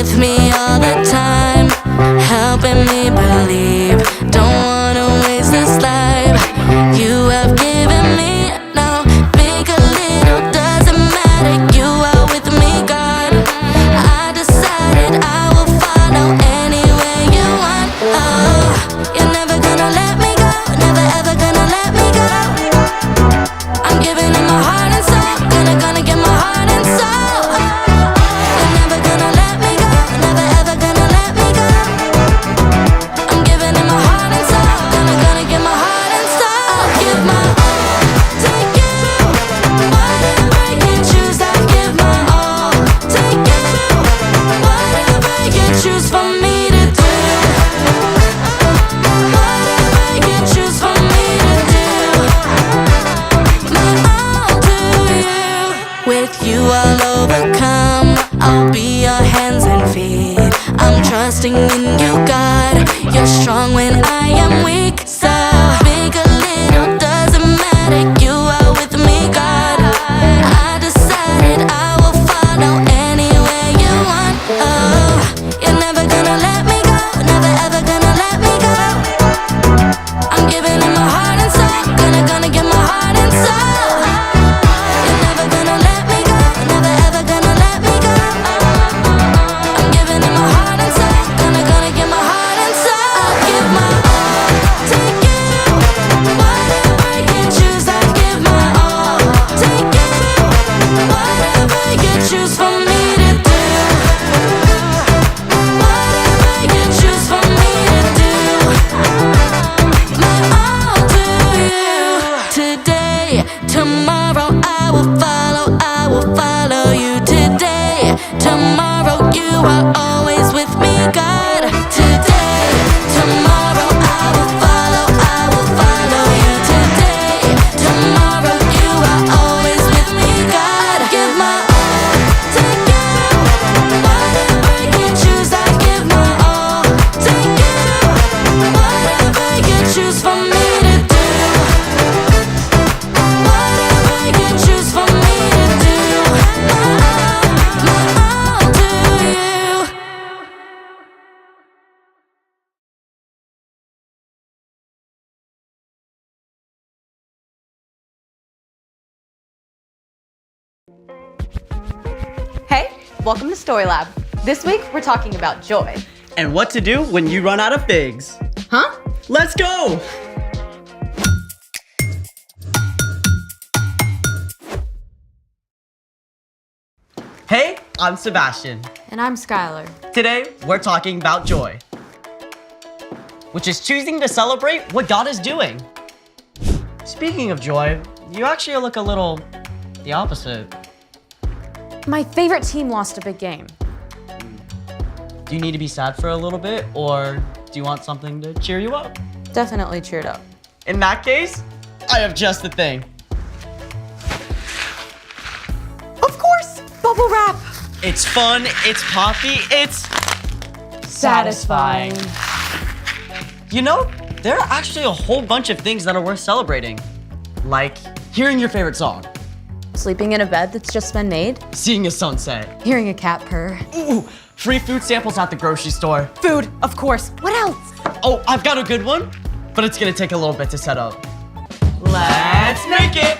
with me all the time, helping me believe. Don't wanna waste this life you have given me. No, big or little, doesn't matter. You are with me, God. I decided I will follow anywhere you want. Oh, you're never gonna let me go, never ever gonna let me go. I'm giving it my heart and soul, gonna give my heart and soul. You're never gonna let me go, never ever gonna let me go. I'm giving it my heart and soul, gonna give my heart and soul. I'll give my all to you. Whatever you choose, I'll give my all to you. Whatever you choose for me to do. Whatever you choose for me to do. My all to you. With you I'll overcome, I'll be your hands and feet. I'm trusting in you, God. You're strong when I am weak. So big or little, doesn't matter. You are with me, God. I decided I will follow anywhere you want. Oh, you're never gonna let me go, never ever gonna let me go. I'm giving it my heart and soul, gonna give my heart and soul. You're never gonna let me go, never ever gonna let me go. I'm giving it my heart and soul, gonna give my heart and soul. I'll give my all to you. Whatever you choose, I'll give my all to you. Whatever you choose for me to do. Whatever you choose for me to do. My all to you. Today, tomorrow, I will follow you. Today, tomorrow, you are always with me, God. Today, tomorrow, I will follow you. Today, tomorrow, you are always with me, God. Give my all to you. Whatever you choose, I give my all to you. Whatever you choose for me to do. Whatever you choose for me to do. My all to you. Hey, welcome to Story Lab. This week we're talking about joy. And what to do when you run out of figs. Huh? Let's go! Hey, I'm Sebastian. And I'm Skylar. Today, we're talking about joy, which is choosing to celebrate what God is doing. Speaking of joy, you actually look a little the opposite. My favorite team lost a big game. Do you need to be sad for a little bit, or do you want something to cheer you up? Definitely cheered up. In that case, I have just the thing. Of course! Bubble wrap! It's fun, it's poppy, it's Satisfying. You know, there are actually a whole bunch of things that are worth celebrating. Like hearing your favorite song, Sleeping in a bed that's just been made. seeing a sunset, Hearing a cat purr. ooh, free food samples at the grocery store. Food, of course. What else? Oh, I've got a good one, but it's gonna take a little bit to set up. Let's make it!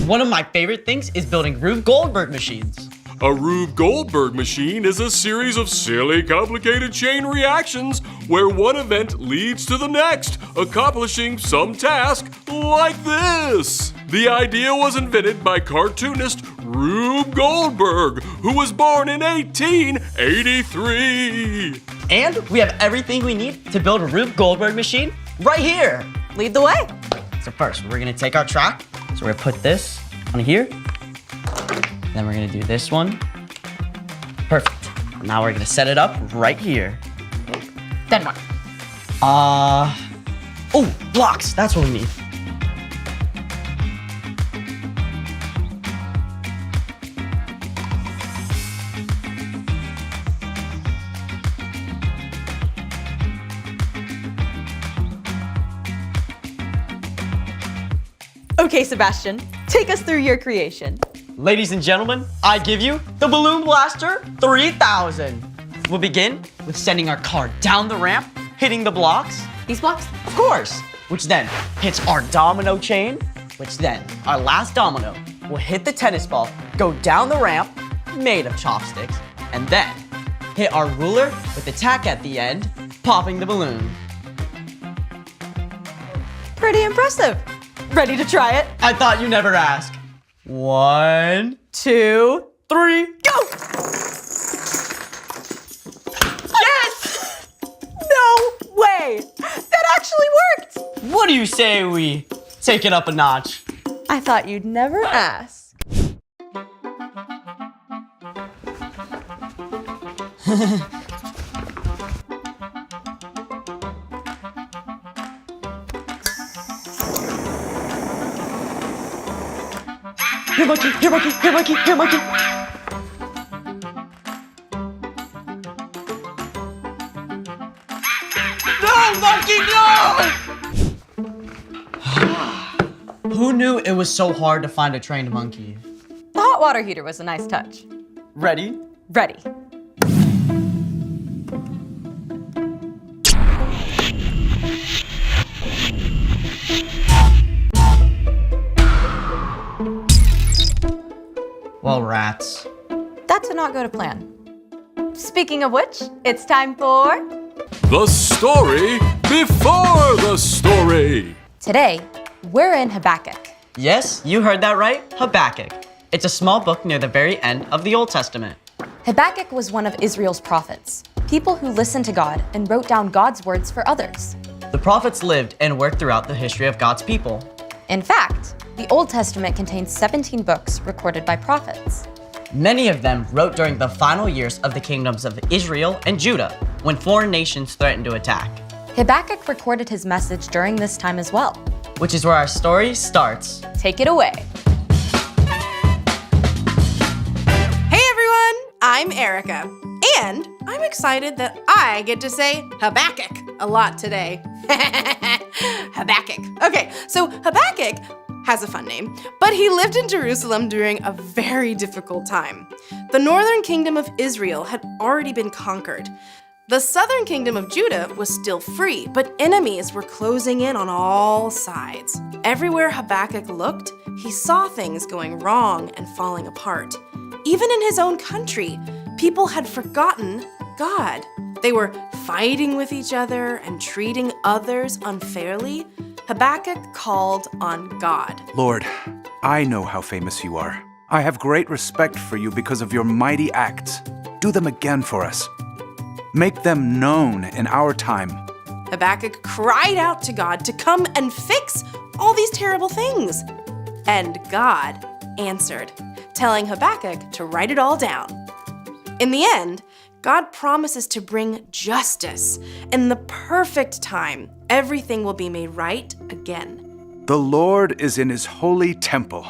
One of my favorite things is building Rube Goldberg machines. A Rube Goldberg machine is a series of silly, complicated chain reactions where one event leads to the next, accomplishing some task like this. The idea was invented by cartoonist Rube Goldberg, who was born in 1883. And we have everything we need to build a Rube Goldberg machine right here. Lead the way. So first, we're gonna take our track. So we're gonna put this on here. Then we're gonna do this one. Perfect. Now we're gonna set it up right here. Then what? Oh, blocks, that's what we need. Okay, Sebastian, take us through your creation. Ladies and gentlemen, I give you the Balloon Blaster 3000. We'll begin with sending our car down the ramp, hitting the blocks. These blocks? Of course, which then hits our domino chain, which then our last domino will hit the tennis ball, go down the ramp, made of chopsticks, and then hit our ruler with the tack at the end, popping the balloon. Pretty impressive. Ready to try it? I thought you never ask. 1, 2, 3, go! yes! No way! That actually worked! What do you say we take it up a notch? I thought you'd never ask. Here, monkey, here, monkey, here, monkey, here, monkey. No, monkey, no! Who knew it was so hard to find a trained monkey? The hot water heater was a nice touch. Ready? Ready. Well, rats. That did not go to plan. Speaking of which, it's time for... The story before the story. Today, we're in Habakkuk. Yes, you heard that right, Habakkuk. It's a small book near the very end of the Old Testament. Habakkuk was one of Israel's prophets, people who listened to God and wrote down God's words for others. The prophets lived and worked throughout the history of God's people. In fact, the Old Testament contains 17 books recorded by prophets. Many of them wrote during the final years of the kingdoms of Israel and Judah, when foreign nations threatened to attack. Habakkuk recorded his message during this time as well. Which is where our story starts. Take it away. Hey everyone, I'm Erica, and I'm excited that I get to say Habakkuk a lot today. Habakkuk. Okay, so Habakkuk has a fun name, but he lived in Jerusalem during a very difficult time. The northern kingdom of Israel had already been conquered. The southern kingdom of Judah was still free, but enemies were closing in on all sides. Everywhere Habakkuk looked, he saw things going wrong and falling apart. Even in his own country, people had forgotten God. They were fighting with each other and treating others unfairly. Habakkuk called on God. Lord, I know how famous you are. I have great respect for you because of your mighty acts. Do them again for us. Make them known in our time. Habakkuk cried out to God to come and fix all these terrible things. And God answered, telling Habakkuk to write it all down. In the end, God promises to bring justice. In the perfect time, everything will be made right again. The Lord is in his holy temple.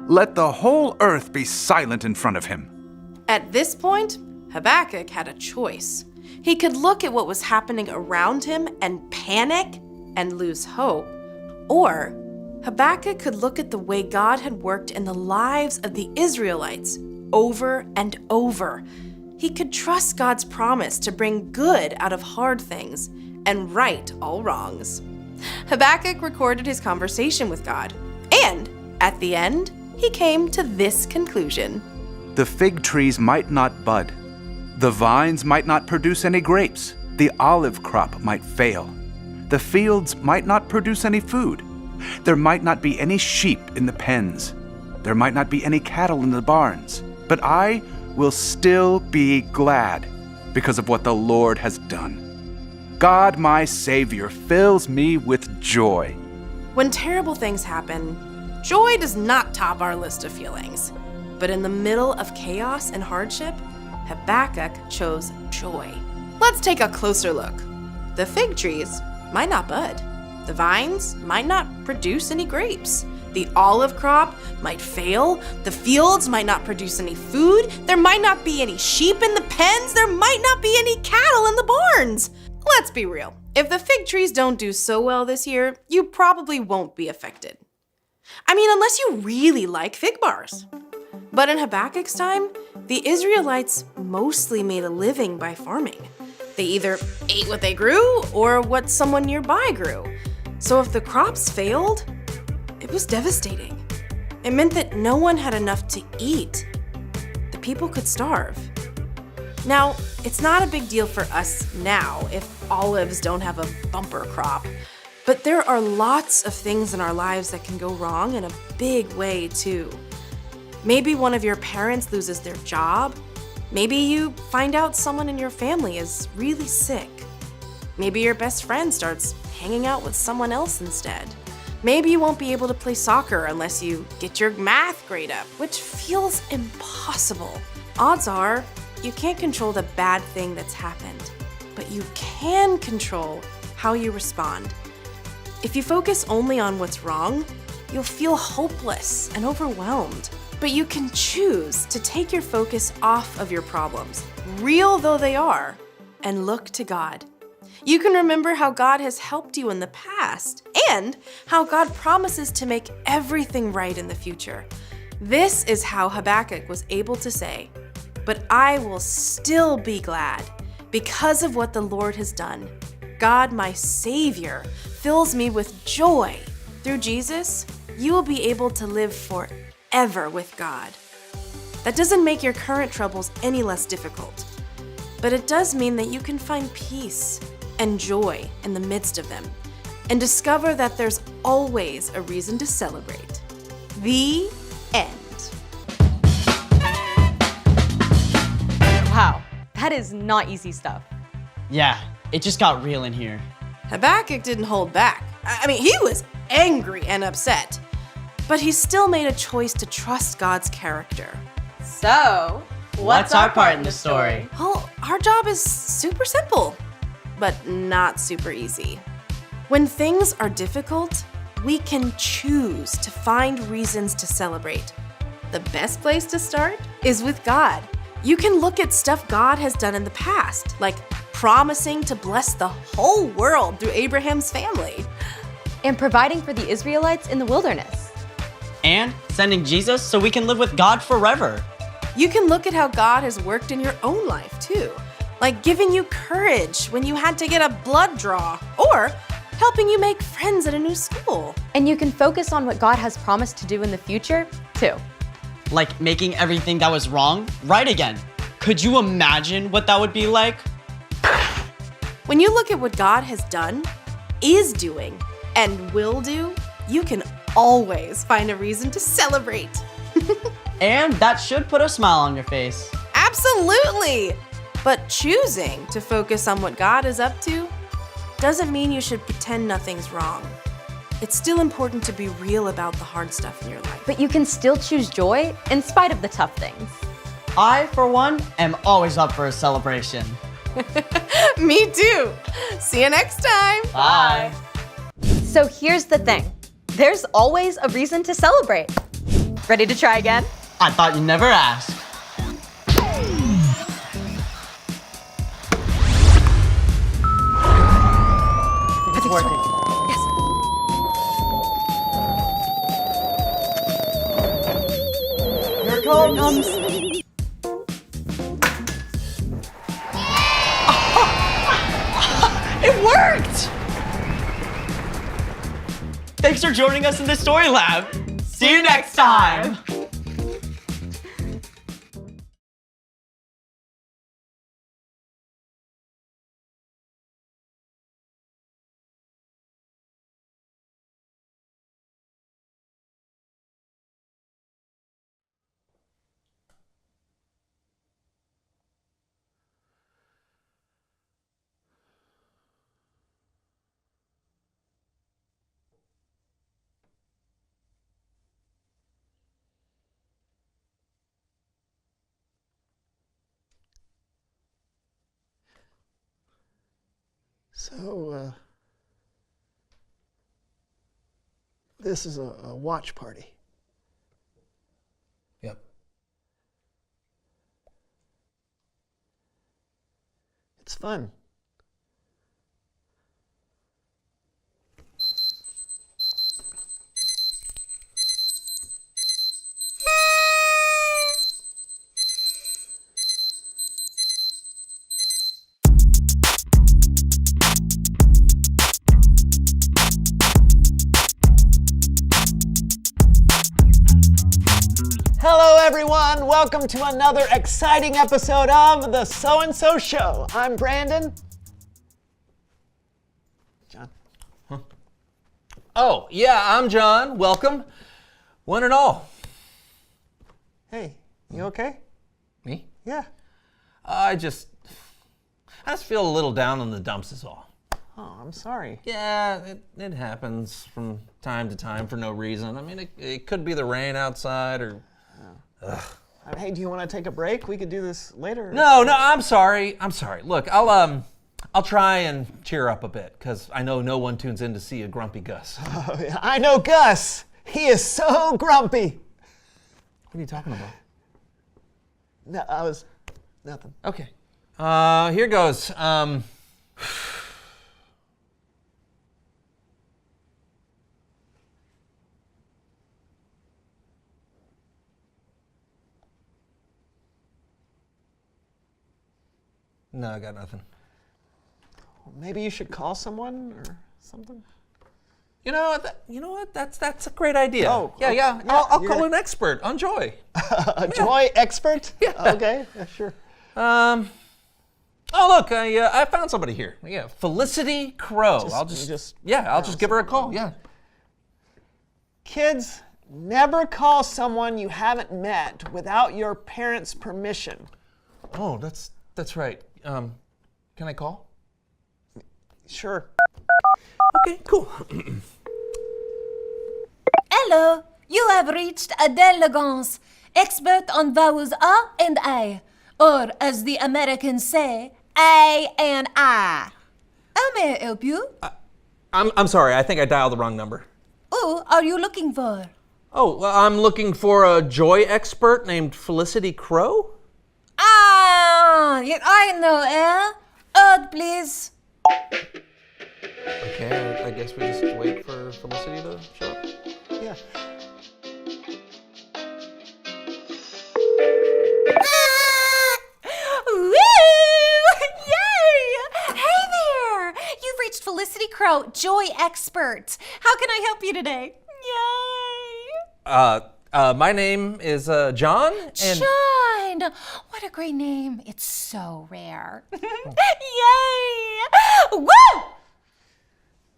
Let the whole earth be silent in front of him. At this point, Habakkuk had a choice. He could look at what was happening around him and panic and lose hope. Or Habakkuk could look at the way God had worked in the lives of the Israelites over and over. He could trust God's promise to bring good out of hard things and right all wrongs. Habakkuk recorded his conversation with God, and at the end, he came to this conclusion. The fig trees might not bud. The vines might not produce any grapes. The olive crop might fail. The fields might not produce any food. There might not be any sheep in the pens. There might not be any cattle in the barns. But I will still be glad because of what the Lord has done. God, my Savior, fills me with joy. When terrible things happen, joy does not top our list of feelings. But in the middle of chaos and hardship, Habakkuk chose joy. Let's take a closer look. The fig trees might not bud. The vines might not produce any grapes. The olive crop might fail. The fields might not produce any food. There might not be any sheep in the pens. There might not be any cattle in the barns. Let's be real. If the fig trees don't do so well this year, you probably won't be affected. I mean, unless you really like fig bars. But in Habakkuk's time, the Israelites mostly made a living by farming. They either ate what they grew or what someone nearby grew. So if the crops failed, it was devastating. It meant that no one had enough to eat. The people could starve. Now, it's not a big deal for us now if olives don't have a bumper crop, but there are lots of things in our lives that can go wrong in a big way too. Maybe one of your parents loses their job. Maybe you find out someone in your family is really sick. Maybe your best friend starts hanging out with someone else instead. Maybe you won't be able to play soccer unless you get your math grade up, which feels impossible. Odds are, you can't control the bad thing that's happened, but you can control how you respond. If you focus only on what's wrong, you'll feel hopeless and overwhelmed. But you can choose to take your focus off of your problems, real though they are, and look to God. You can remember how God has helped you in the past and how God promises to make everything right in the future. This is how Habakkuk was able to say, "But I will still be glad because of what the Lord has done. God, my Savior, fills me with joy. Through Jesus, you will be able to live forever with God." That doesn't make your current troubles any less difficult, but it does mean that you can find peace and joy in the midst of them and discover that there's always a reason to celebrate. The end. Wow, that is not easy stuff. Yeah, it just got real in here. Habakkuk didn't hold back. I mean, he was angry and upset, but he still made a choice to trust God's character. So, What's our part in the story? Well, our job is super simple, but not super easy. When things are difficult, we can choose to find reasons to celebrate. The best place to start is with God. You can look at stuff God has done in the past, like promising to bless the whole world through Abraham's family. and providing for the Israelites in the wilderness. And sending Jesus so we can live with God forever. You can look at how God has worked in your own life too, like giving you courage when you had to get a blood draw, or helping you make friends at a new school. And you can focus on what God has promised to do in the future, too. Like making everything that was wrong right again. Could you imagine what that would be like? When you look at what God has done, is doing, and will do, you can always find a reason to celebrate. And that should put a smile on your face. Absolutely! But choosing to focus on what God is up to doesn't mean you should pretend nothing's wrong. It's still important to be real about the hard stuff in your life. But you can still choose joy in spite of the tough things. I, for one, am always up for a celebration. Me too! See you next time! Bye. So here's the thing. There's always a reason to celebrate. Ready to try again? I thought you'd never ask. It's working. Here it comes. It worked! Thanks for joining us in the Story Lab. See you next time. So, this is a watch party. Yep. It's fun. Hello, everyone. Welcome to another exciting episode of The So-and-So Show. I'm Brandon. John. Oh, yeah, I'm John. Welcome, one and all. Hey, you okay? Me? Yeah. I just feel a little down in the dumps is all. Oh, I'm sorry. Yeah, it happens from time to time for no reason. I mean, it could be the rain outside or... Hey, do you want to take a break? We could do this later. No, I'm sorry. Look, I'll try and cheer up a bit, because I know no one tunes in to see a grumpy Gus. Oh, yeah, I know Gus. He is so grumpy. What are you talking about? No, nothing. Okay. Here goes. No, I got nothing. Maybe you should call someone or something. You know what? That's a great idea. Oh, yeah. I'll you're call gonna- an expert on joy. A joy expert? Yeah. Okay, yeah, sure. Oh look, I found somebody here. Yeah, Felicity Crow. I'll just give her a call. Yeah. Kids, never call someone you haven't met without your parents' permission. Oh, that's right. Can I call? Sure. Okay, cool. Hello, you have reached Adele Legance, expert on vowels A and I, or as the Americans say, A and I. How may I help you? I'm sorry. I think I dialed the wrong number. Who are you looking for? Oh, well, I'm looking for a joy expert named Felicity Crow. I know, Hold, please. Okay, I guess we just wait for Felicity to show up. Yeah. Woo! Yay! Hey there! You've reached Felicity Crow, Joy Expert. How can I help you today? Yay! My name is John, and John! What a great name. It's so rare. Yay! Woo!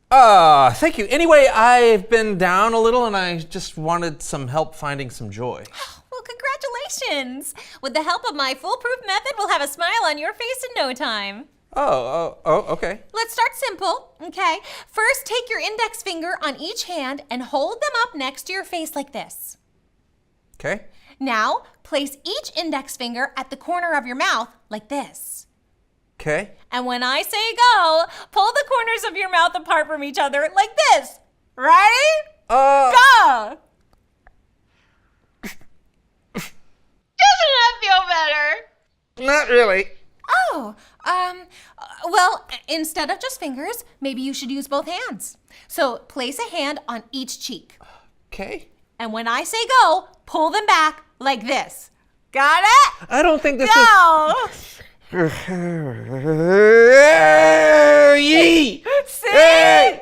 thank you. Anyway, I've been down a little, and I just wanted some help finding some joy. Well, congratulations! With the help of my foolproof method, we'll have a smile on your face in no time. Oh, okay. Let's start simple, okay? First, take your index finger on each hand and hold them up next to your face like this. Okay. Now, place each index finger at the corner of your mouth like this. Okay. And when I say go, pull the corners of your mouth apart from each other like this. Ready? Go! Doesn't that feel better? Not really. Oh, well, instead of just fingers, maybe you should use both hands. So place a hand on each cheek. Okay. And when I say go, pull them back like this. Got it? I don't think this Go! Yee! See? Hey!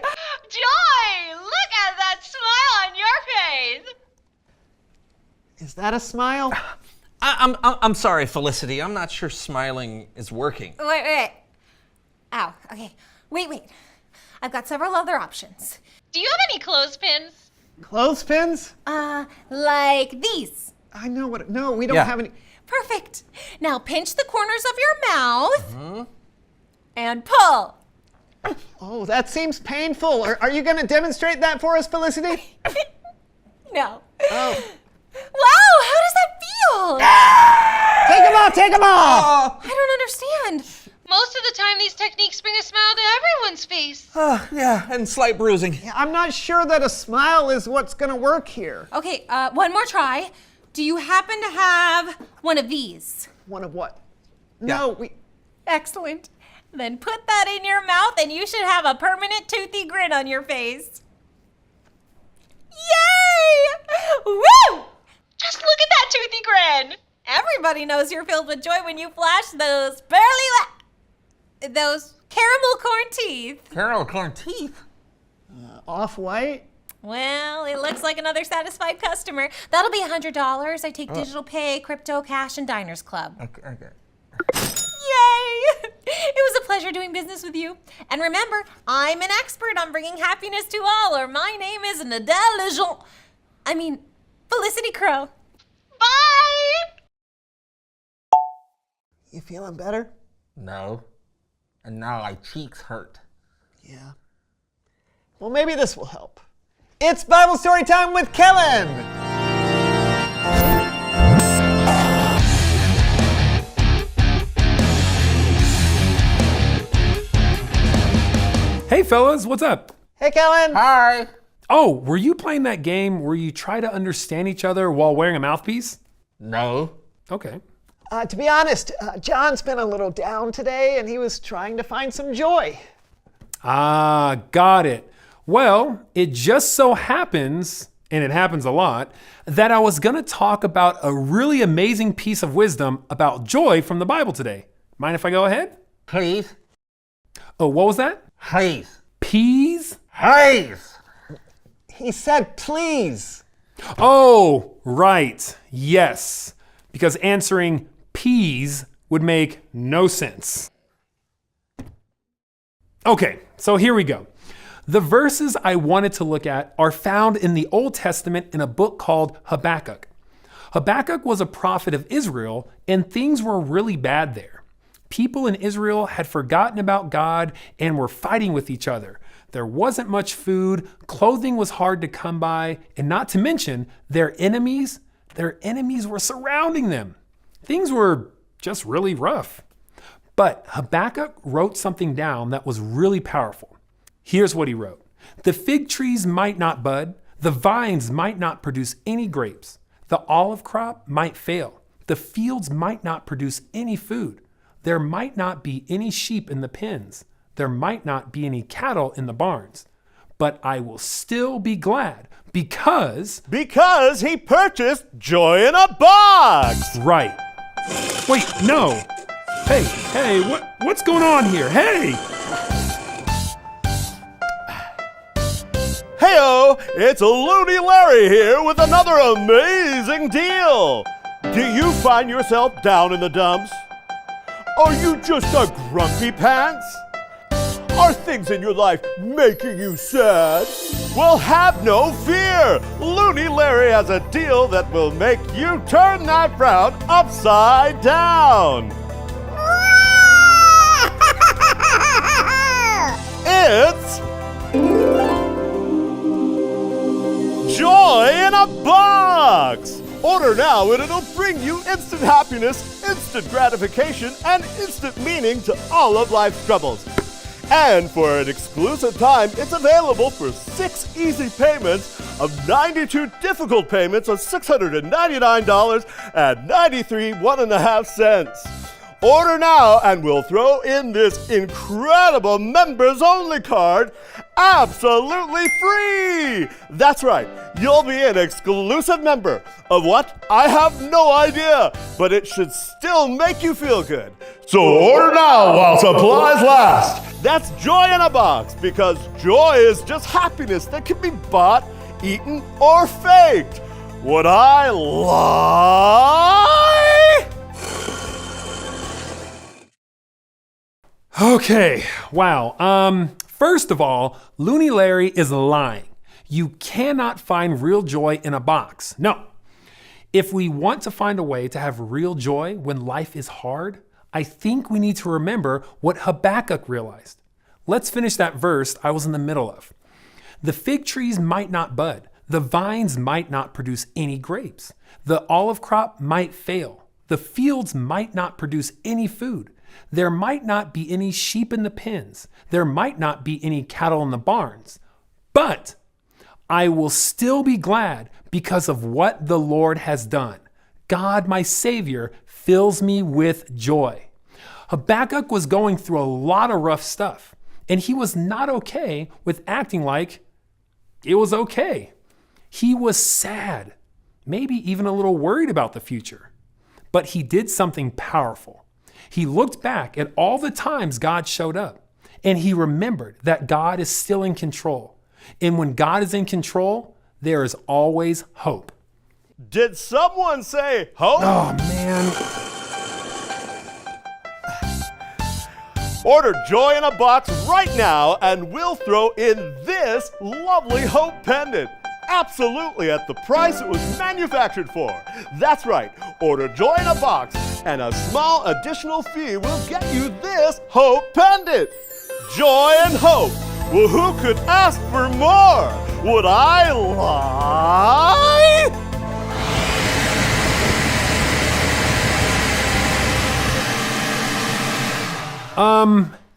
Joy! Look at that smile on your face! Is that a smile? I'm sorry, Felicity. I'm not sure smiling is working. Wait. Ow, okay. Wait. I've got several other options. Do you have any clothespins? Clothespins? Like these. I know what. No, we don't Yeah. have any. Perfect. Now pinch the corners of your mouth and pull. Oh, that seems painful. Are you going to demonstrate that for us, Felicity? No. Oh. Wow, how does that feel? Take them off! Take them off! I don't understand. Most of the time, these techniques bring a smile to everyone's face. Yeah, and slight bruising. I'm not sure that a smile is what's going to work here. Okay, one more try. Do you happen to have one of these? One of what? No, we. Excellent. Then put that in your mouth and you should have a permanent toothy grin on your face. Yay! Woo! Just look at that toothy grin. Everybody knows you're filled with joy when you flash those those caramel corn teeth. Caramel corn teeth? Off-white? Well, it looks like another satisfied customer. That'll be $100. I take digital pay, crypto, cash, and Diners Club. Okay. Yay! It was a pleasure doing business with you. And remember, I'm an expert on bringing happiness to all, or my name is Felicity Crow. Bye! You feeling better? No. And now my cheeks hurt. Yeah. Well, maybe this will help. It's Bible story time with Kellen! Hey fellas, what's up? Hey, Kellen! Hi. Oh, were you playing that game where you try to understand each other while wearing a mouthpiece? No. Okay. To be honest, John's been a little down today and he was trying to find some joy. Ah, got it. Well, it just so happens, and it happens a lot, that I was gonna talk about a really amazing piece of wisdom about joy from the Bible today. Mind if I go ahead? Please. Oh, what was that? Please. Peas? Please. He said, please. Oh, right. Yes. Because answering peas would make no sense. Okay, so here we go. The verses I wanted to look at are found in the Old Testament in a book called Habakkuk. Habakkuk was a prophet of Israel, and things were really bad there. People in Israel had forgotten about God and were fighting with each other. There wasn't much food, clothing was hard to come by, and not to mention their enemies were surrounding them. Things were just really rough. But Habakkuk wrote something down that was really powerful. Here's what he wrote. The fig trees might not bud, the vines might not produce any grapes, the olive crop might fail, the fields might not produce any food, there might not be any sheep in the pens, there might not be any cattle in the barns, but I will still be glad because he purchased joy in a box. Right. Wait, no. Hey, what's going on here? Hey! Heyo, it's Looney Larry here with another amazing deal. Do you find yourself down in the dumps? Are you just a grumpy pants? Are things in your life making you sad? Well, have no fear. Looney Larry has a deal that will make you turn that frown upside down. It's joy in a box! Order now and it'll bring you instant happiness, instant gratification, and instant meaning to all of life's troubles. And for an exclusive time, it's available for 6 easy payments of 92 difficult payments of $699.93 1.5 cents. Order now and we'll throw in this incredible members only card absolutely free. That's right, you'll be an exclusive member of what? I have no idea, but it should still make you feel good. So order now while supplies last. That's joy in a box, because joy is just happiness that can be bought, eaten, or faked. Would I lie? Okay, wow. First of all, Looney Larry is lying. You cannot find real joy in a box. No. If we want to find a way to have real joy when life is hard, I think we need to remember what Habakkuk realized. Let's finish that verse I was in the middle of. The fig trees might not bud. The vines might not produce any grapes. The olive crop might fail. The fields might not produce any food. There might not be any sheep in the pens. There might not be any cattle in the barns. But I will still be glad because of what the Lord has done. God, my Savior, fills me with joy. Habakkuk was going through a lot of rough stuff, and he was not okay with acting like it was okay. He was sad, maybe even a little worried about the future. But he did something powerful. He looked back at all the times God showed up, and he remembered that God is still in control. And when God is in control, there is always hope. Did someone say hope? Oh, man. Order joy in a box right now and we'll throw in this lovely hope pendant. Absolutely at the price it was manufactured for. That's right. Order joy in a box and a small additional fee will get you this hope pendant. Joy and hope. Well, who could ask for more? Would I lie?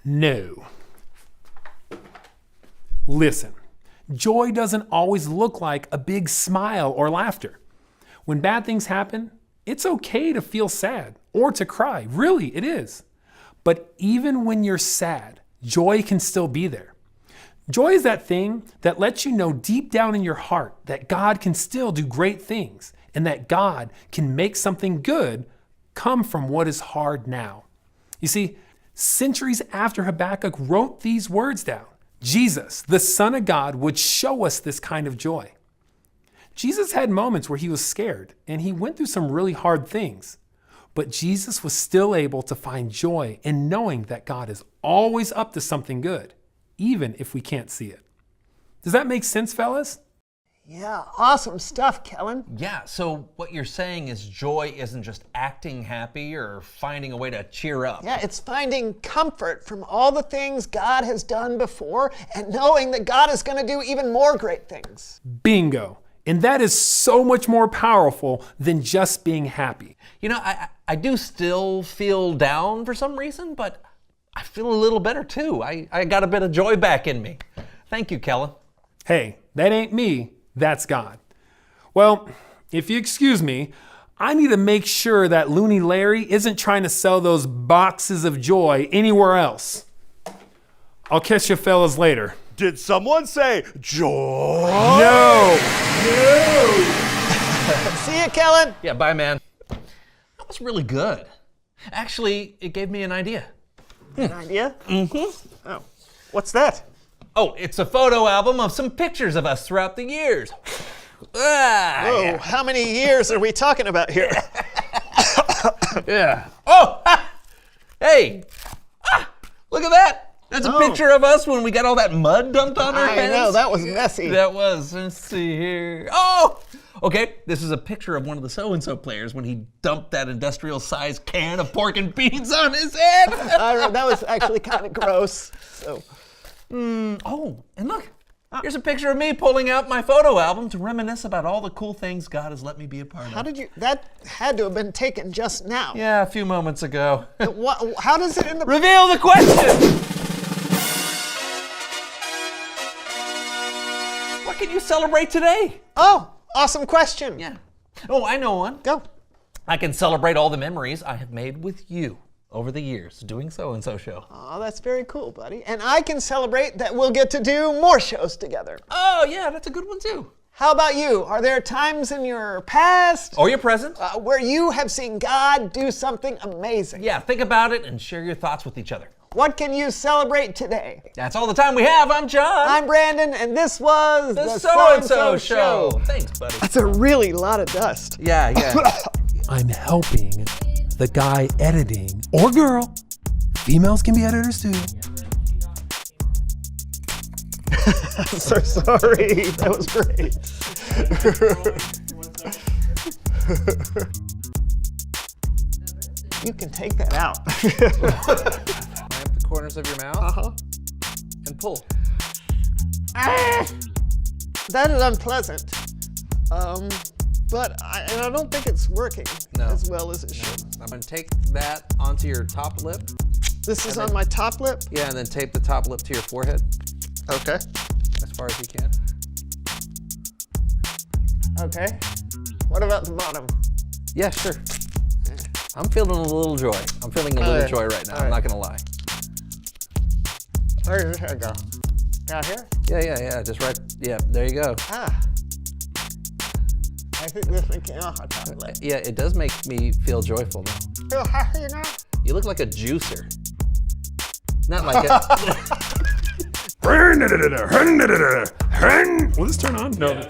No. Listen, joy doesn't always look like a big smile or laughter. When bad things happen, it's okay to feel sad or to cry. Really, it is. But even when you're sad, joy can still be there. Joy is that thing that lets you know deep down in your heart that God can still do great things and that God can make something good come from what is hard now. You see, centuries after Habakkuk wrote these words down, Jesus, the Son of God, would show us this kind of joy. Jesus had moments where he was scared and he went through some really hard things, but Jesus was still able to find joy in knowing that God is always up to something good, even if we can't see it. Does that make sense, fellas? Yeah, awesome stuff, Kellen. Yeah, so what you're saying is joy isn't just acting happy or finding a way to cheer up. Yeah, it's finding comfort from all the things God has done before and knowing that God is going to do even more great things. Bingo. And that is so much more powerful than just being happy. You know, I do still feel down for some reason, but I feel a little better too. I got a bit of joy back in me. Thank you, Kellen. Hey, that ain't me. That's God. Well, if you excuse me, I need to make sure that Looney Larry isn't trying to sell those boxes of joy anywhere else. I'll catch you fellas later. Did someone say joy? No! See you, Kellen. Yeah, bye, man. That was really good. Actually, it gave me an idea. An idea? Mm-hmm. Oh, what's that? Oh, it's a photo album of some pictures of us throughout the years. Oh, how many years are we talking about here? Yeah. Oh, hey, look at that. That's a picture of us when we got all that mud dumped on our heads. I know, that was messy. That was. Let's see here. Oh, okay. This is a picture of one of the so-and-so players when he dumped that industrial-sized can of pork and beans on his head. That was actually kind of gross. So. Oh, and look. Here's a picture of me pulling out my photo album to reminisce about all the cool things God has let me be a part of. How did you? That had to have been taken just now. Yeah, a few moments ago. How does it in the? Reveal the question! What can you celebrate today? Oh, awesome question. Yeah. Oh, I know one. Go. I can celebrate all the memories I have made with you over the years doing So-and-So Show. Oh, that's very cool, buddy. And I can celebrate that we'll get to do more shows together. Oh, yeah, that's a good one too. How about you? Are there times in your past Or your present? where you have seen God do something amazing? Yeah, think about it and share your thoughts with each other. What can you celebrate today? That's all the time we have. I'm John. I'm Brandon, and this was the So-and-So Show. Thanks, buddy. That's a really lot of dust. Yeah. I'm helping the guy editing, or girl. Females can be editors too. I'm so sorry. That was great. You can take that out. Line up the corners of your mouth and pull. That is unpleasant. But I don't think it's working as well as it should. I'm going to take that onto your top lip. This is on my top lip? Yeah, and then tape the top lip to your forehead. Okay. As far as you can. Okay. What about the bottom? Yeah, sure. I'm feeling a little joy. I'm feeling a little joy right now. I'm not going to lie. Where did it go? Down here? Yeah. Just right. Yeah, there you go. I think this one came off my top lip. Yeah, it does make me feel joyful though. Feel happy now? You look like a juicer. Not like a Will this turn on? No.